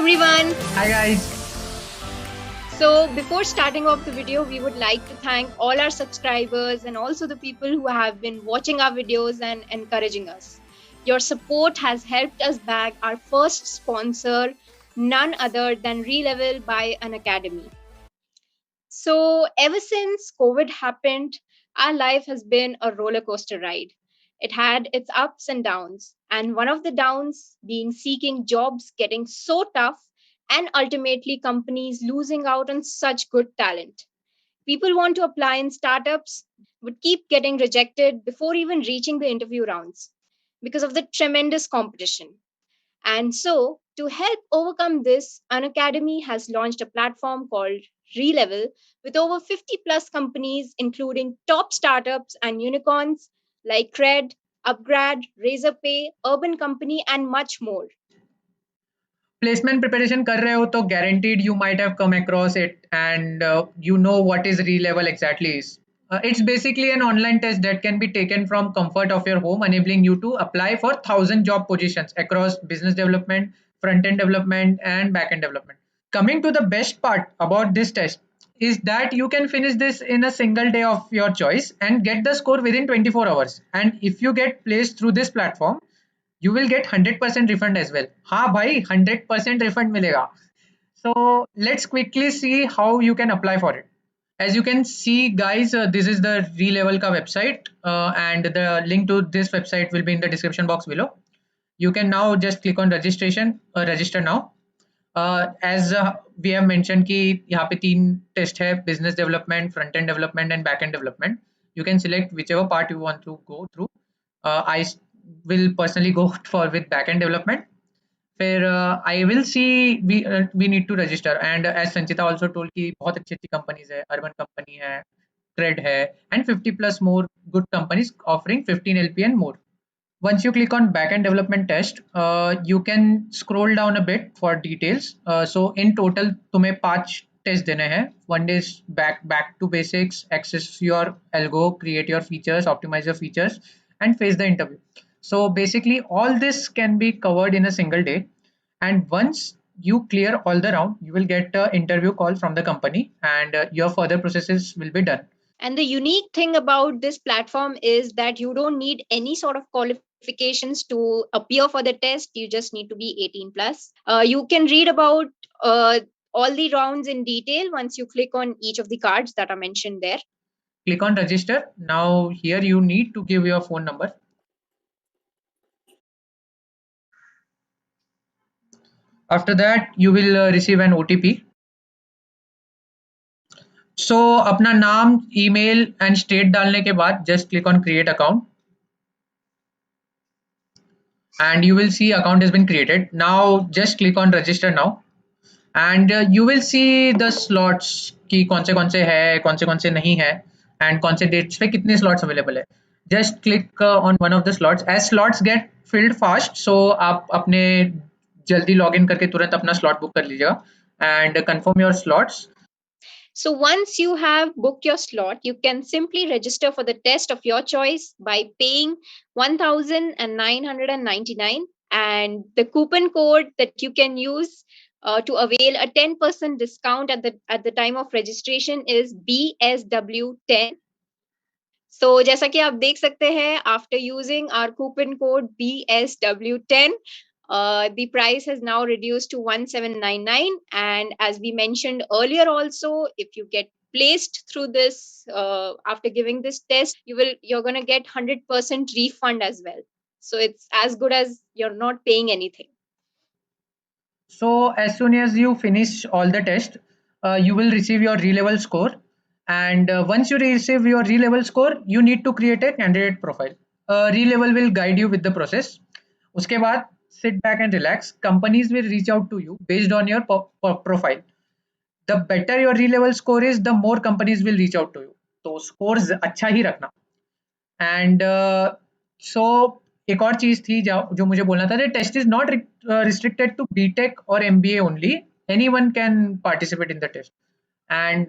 everyone. Hi guys. So before starting off the video, we would like to thank all our subscribers and also the people who have been watching our videos and encouraging us. Your support has helped us bag our first sponsor, none other than Relevel by Unacademy. So ever since COVID happened, our life has been a roller coaster ride. It had its ups and downs, and one of the downs being seeking jobs getting so tough and ultimately companies losing out on such good talent. People want to apply in startups but keep getting rejected before even reaching the interview rounds because of the tremendous competition. And so, to help overcome this, Unacademy has launched a platform called Relevel with over 50 plus companies, including top startups and unicorns like Cred, Upgrad, Razorpay, Urban Company, and much more. Placement preparation कर रहे हो तो guaranteed you might have come across it and you know what is re-level exactly is. It's basically an online test that can be taken from comfort of your home, enabling you to apply for 1,000 job positions across business development, front-end development, and back-end development. Coming to the best part about this test is that you can finish this in a single day of your choice and get the score within 24 hours. And if you get placed through this platform, you will get 100% refund as well. हाँ भाई 100% refund मिलेगा. So let's quickly see how you can apply for it. As you can see guys, this is the Relevel ka website and the link to this website will be in the description box below. You can now just click on registration, register now. As we have mentioned कि यहाँ पे 3 test है, business development, front end development and back end development. You can select whichever part you want to go through. I will personally go for with back end development. फिर I will see we need to register and as Sanchita also told कि बहुत अच्छी अच्छी companies है, Urban Company है, Cred है and 50 plus more good companies offering 15 LP and more. Once you click on backend development test, you can scroll down a bit for details. So in total, तुम्हें 5 test देने हैं. One is back to basics, access your algo, create your features, optimize your features, and face the interview. So basically, all this can be covered in a single day. And once you clear all the round, you will get an interview call from the company, and your further processes will be done. And the unique thing about this platform is that you don't need any sort of qualifications to appear for the test. You just need to be 18 plus. You can read about all the rounds in detail once you click on each of the cards that are mentioned there. Click on register. Now here you need to give your phone number. After that, you will receive an OTP. So अपना नाम, email and state डालने के बाद just click on create account and you will see account has been created. Now just click on register now and you will see the slots कि कौन से है, कौन से नहीं है and कौन से dates पे कितने slots available है. Just click on one of the slots. As slots get filled fast, so आप अपने जल्दी login करके तुरंत अपना slot book कर लीजिएगा and confirm your slots. So once you have booked your slot, you can simply register for the test of your choice by paying 1,999 and the coupon code that you can use to avail a 10% discount at the time of registration is BSW10. So जैसा कि आप देख सकते हैं, after using our coupon code BSW10, the price has now reduced to 1,799. And as we mentioned earlier, also, if you get placed through this after giving this test, you're gonna get 100% refund as well. So it's as good as you're not paying anything. So as soon as you finish all the test, you will receive your re-level score. And once you receive your re-level score, you need to create a candidate profile. Re-level will guide you with the process. उसके बाद sit back and relax. Companies will reach out to you based on your profile. The better your re-level score is, the more companies will reach out to you. तो scores अच्छा ही रखना. And so एक और चीज थी जो मुझे बोलना था, test is not restricted to BTech और MBA only. Anyone can participate in the test. And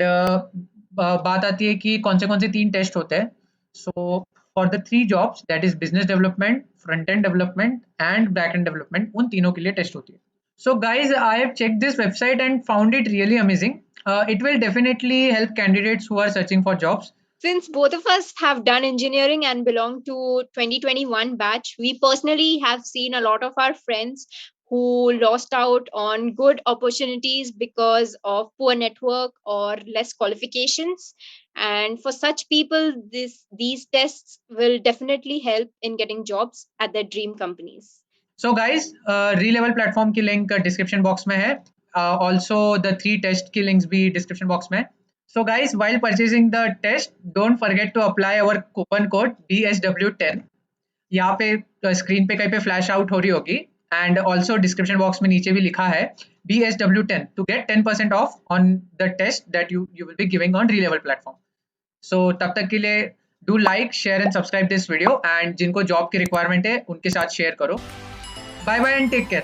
बात आती है कि कौन से 3 टेस्ट होते हैं. So for the 3 jobs, that is business development, front end development and back and development, उन तीनों के लिए टेस्ट होती है. So guys, I have checked this website and found it really amazing. It will definitely help candidates who are searching for jobs. Since both of us have done engineering and belong to 2021 batch, we personally have seen a lot of our friends who lost out on good opportunities because of poor network or less qualifications. And for such people, these tests will definitely help in getting jobs at their dream companies. So guys, Relevel platform की link description box में है. Also the 3 test की links भी description box में है. So guys, while purchasing the test, don't forget to apply our coupon code BSW10. यहाँ पे screen पे कहीं पे फ्लैश आउट हो रही होगी, एंड ऑल्सो डिस्क्रिप्शन बॉक्स में नीचे भी लिखा है BSW10 to get 10% off on the test that you will be giving on Relevel platform. So तब तक के लिए do like, share and subscribe this video, and जिनको जॉब की रिक्वायरमेंट है उनके साथ शेयर करो. Bye bye and take care.